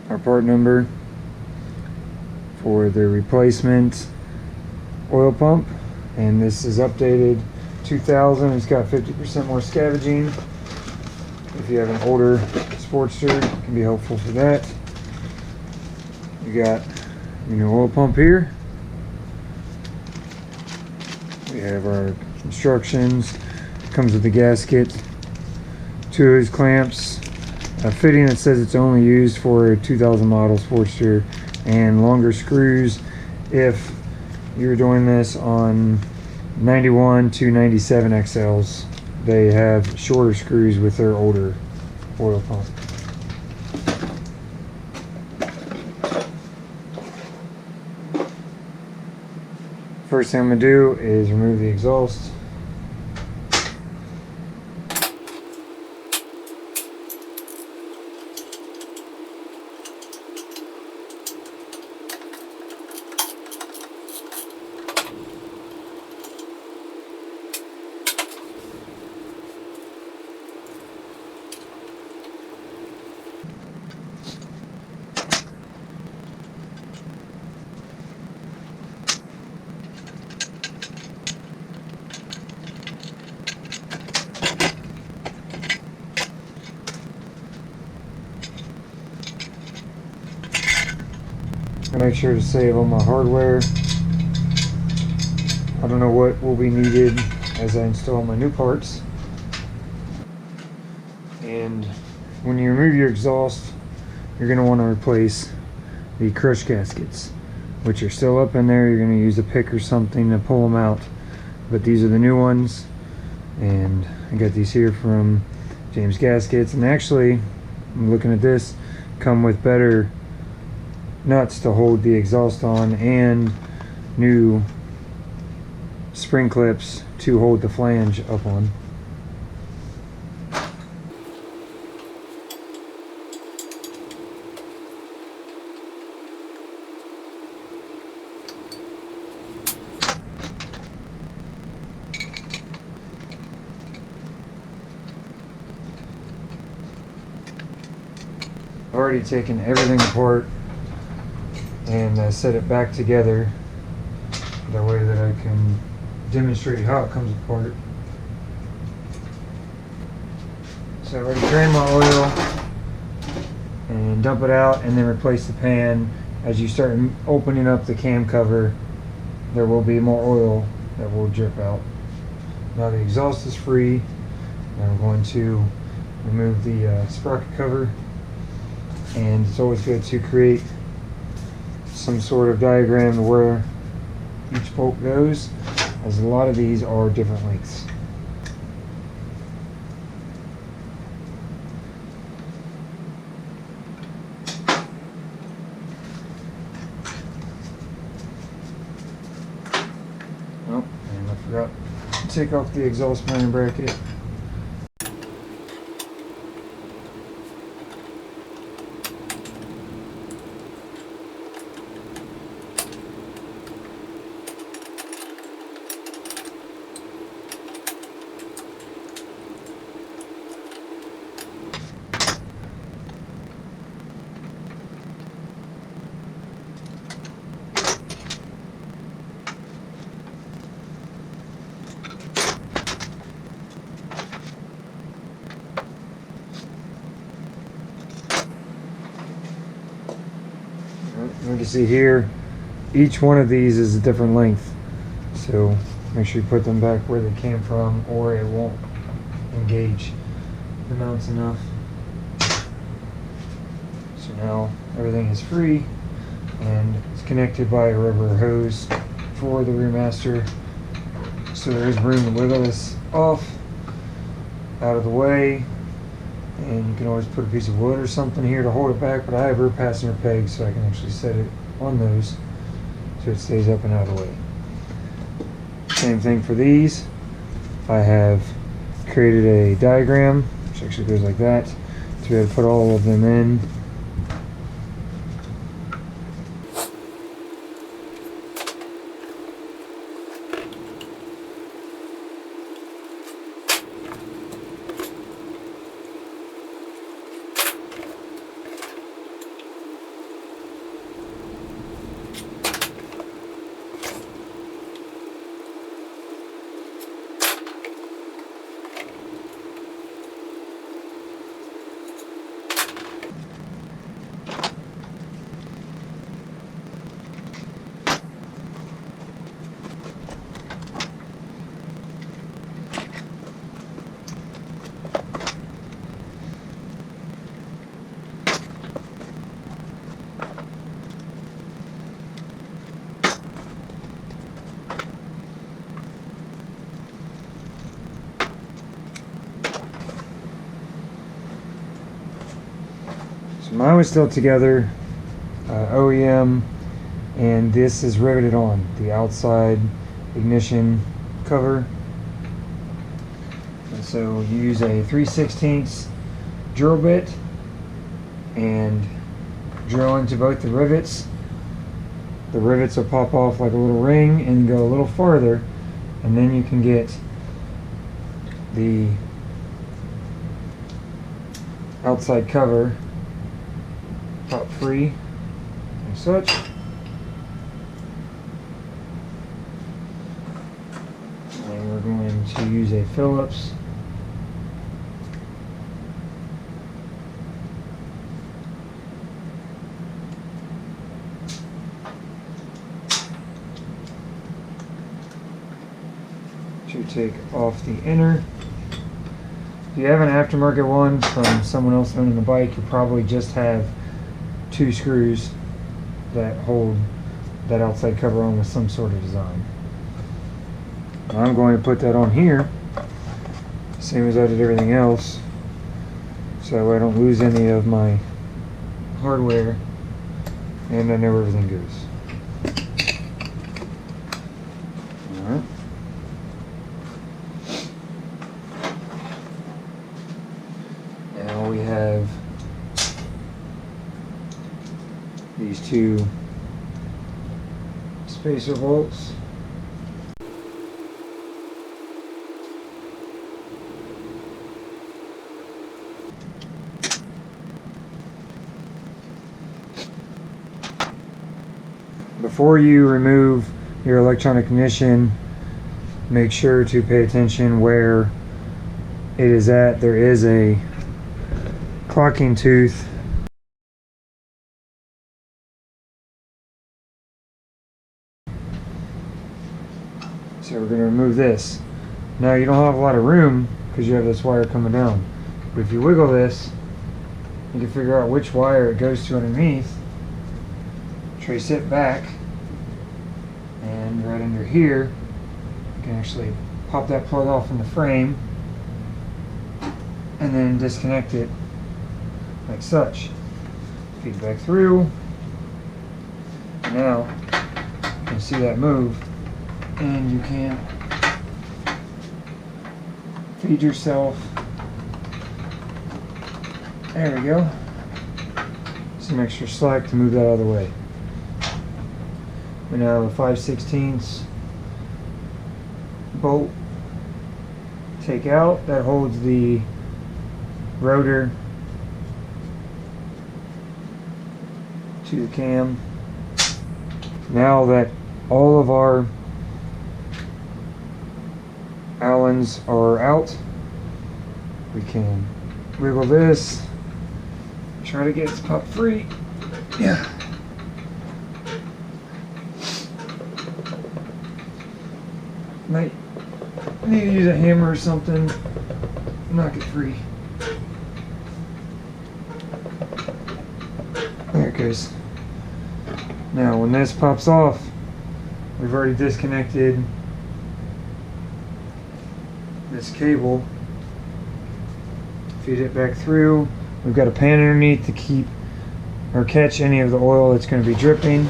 our part number for the replacement oil pump, and this is updated 2000. It's got 50% more scavenging. If you have an older Sportster, it can be helpful for that. You got your new oil pump here. We have our instructions. It comes with the gasket, 2 of these clamps, a fitting that says it's only used for a 2000 model Sportster, and longer screws if you're doing this on 91 to 97 XLs. They have shorter screws with their older oil pump. First thing I'm going to do is remove the exhaust. I make sure to save all my hardware. I don't know what will be needed as I install my new parts. And when you remove your exhaust, you're going to want to replace the crush gaskets, which are still up in there. You're going to use a pick or something to pull them out. But these are the new ones, and I got these here from James Gaskets. And actually, I'm looking at this, come with better nuts to hold the exhaust on and new spring clips to hold the flange up on. I've already taken everything apart and set it back together that way that I can demonstrate how it comes apart. So I've already drained my oil and dump it out, and then replace the pan. As you start opening up the cam cover, there will be more oil that will drip out. Now the exhaust is free. Now I'm going to remove the sprocket cover, and it's always good to create some sort of diagram to where each bolt goes, as a lot of these are different lengths. Oh, and I forgot to take off the exhaust mounting bracket. You can see here, each one of these is a different length, so make sure you put them back where they came from, or it won't engage the mounts enough. So now everything is free, and it's connected by a rubber hose for the rear master, so there is room to wiggle this off out of the way. And you can always put a piece of wood or something here to hold it back, but I have rear passenger pegs, so I can actually set it on those so it stays up and out of the way. Same thing for these. I have created a diagram, which actually goes like that, to be able to put all of them in. Mine was still together, OEM, and this is riveted on the outside ignition cover. And so you use a 3/16 drill bit and drill into both the rivets. The rivets will pop off like a little ring and go a little farther, and then you can get the outside cover pop free and such. And we're going to use a Phillips to take off the inner. If you have an aftermarket one from someone else owning the bike, you probably just have 2 screws that hold that outside cover on with some sort of design. I'm going to put that on here, same as I did everything else, so I don't lose any of my hardware and I know where everything goes. Alright. Now we have these 2 spacer bolts. Before you remove your electronic ignition, make sure to pay attention where it is at. There is a clocking tooth so we're going to remove this. Now you don't have a lot of room because you have this wire coming down, but if you wiggle this you can figure out which wire it goes to underneath, trace it back, and right under here you can actually pop that plug off in the frame and then disconnect it like such. Feed it back through. Now you can see that move, and you can feed yourself. There we go. Some extra slack to move that out of the way. We now have a 5/16 bolt take out that holds the rotor to the cam. Now that all of our Allens are out, we can wiggle this, try to get it to pop free. Yeah. Might need to use a hammer or something, knock it free. There it goes. Now when this pops off, we've already disconnected this cable. Feed it back through. We've got a pan underneath to keep or catch any of the oil that's going to be dripping.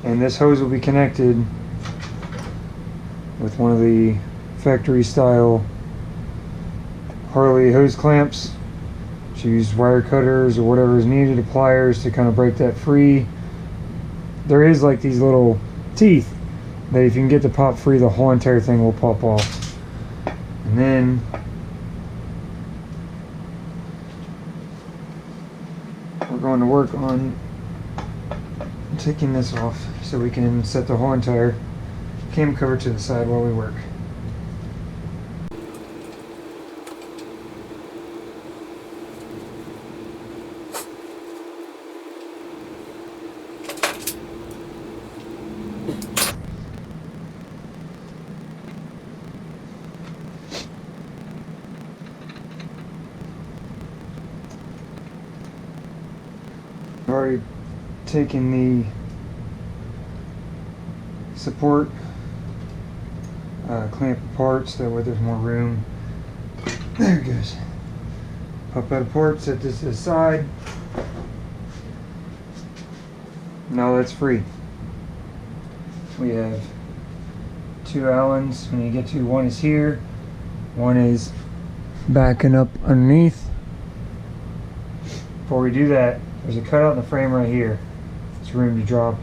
And this hose will be connected with one of the factory style Harley hose clamps. Just use wire cutters or whatever is needed, pliers to kind of break that free. There is like these little teeth that if you can get the pop free, the whole entire thing will pop off. And then we're going to work on taking this off so we can set the whole entire cam cover to the side while we work. I've already taken the support clamp apart so that way there's more room. There it goes. Pop that apart, set this to the side. Now that's free. We have 2 Allens. When you get to, one is here, one is backing up underneath. Before we do that, there's a cutout in the frame right here. It's room to drop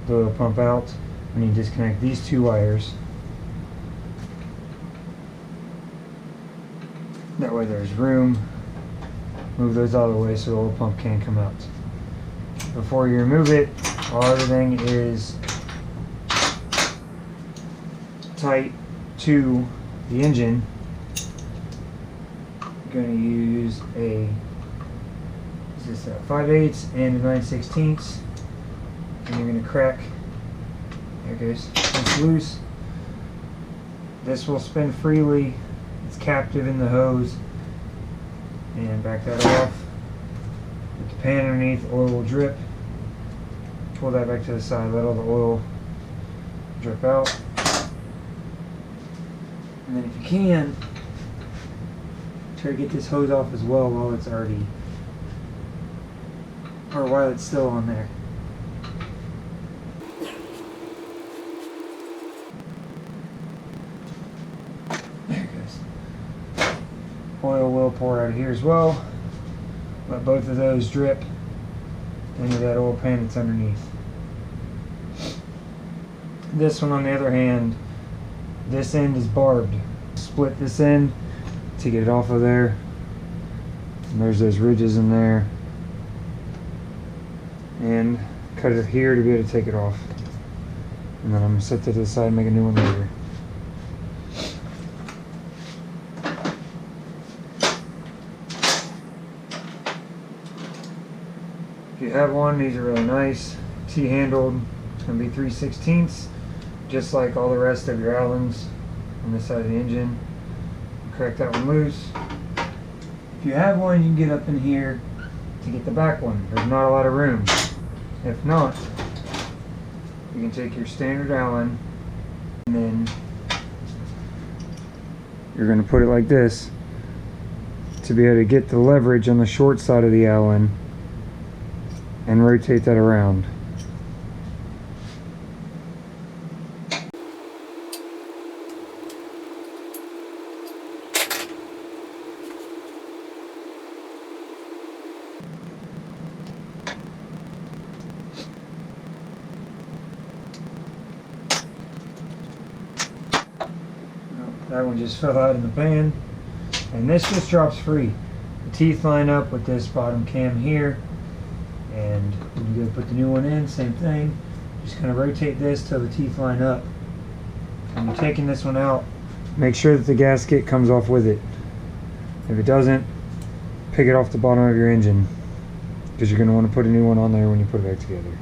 the oil pump out. We need to disconnect these 2 wires. That way there's room. Move those out of the way so the oil pump can come out. Before you remove it, while everything is tight to the engine, you're going to use a 5/8 and a 9/16, and you're going to crack. There it goes. It's loose. This will spin freely. It's captive in the hose. And back that off. With the pan underneath, oil will drip. Pull that back to the side. Let all the oil drip out. And then if you can, try to get this hose off as well while it's already, or while it's still on there. There it goes. Oil will pour out of here as well. Let both of those drip into that oil pan that's underneath. This one, on the other hand, this end is barbed. Split this end to get it off of there. And there's those ridges in there. And cut it here to be able to take it off. And then I'm going to set that to the side and make a new one later. If you have one, these are really nice. T-handled. It's going to be 3/16, just like all the rest of your Allens on this side of the engine. Crack that one loose. If you have one, you can get up in here to get the back one. There's not a lot of room. If not, you can take your standard Allen and then you're going to put it like this to be able to get the leverage on the short side of the Allen and rotate that around. That one just fell out in the pan, and this just drops free. The teeth line up with this bottom cam here, and when you go put the new one in, same thing. Just kind of rotate this till the teeth line up. When you're taking this one out, make sure that the gasket comes off with it. If it doesn't, pick it off the bottom of your engine, because you're going to want to put a new one on there when you put it back together.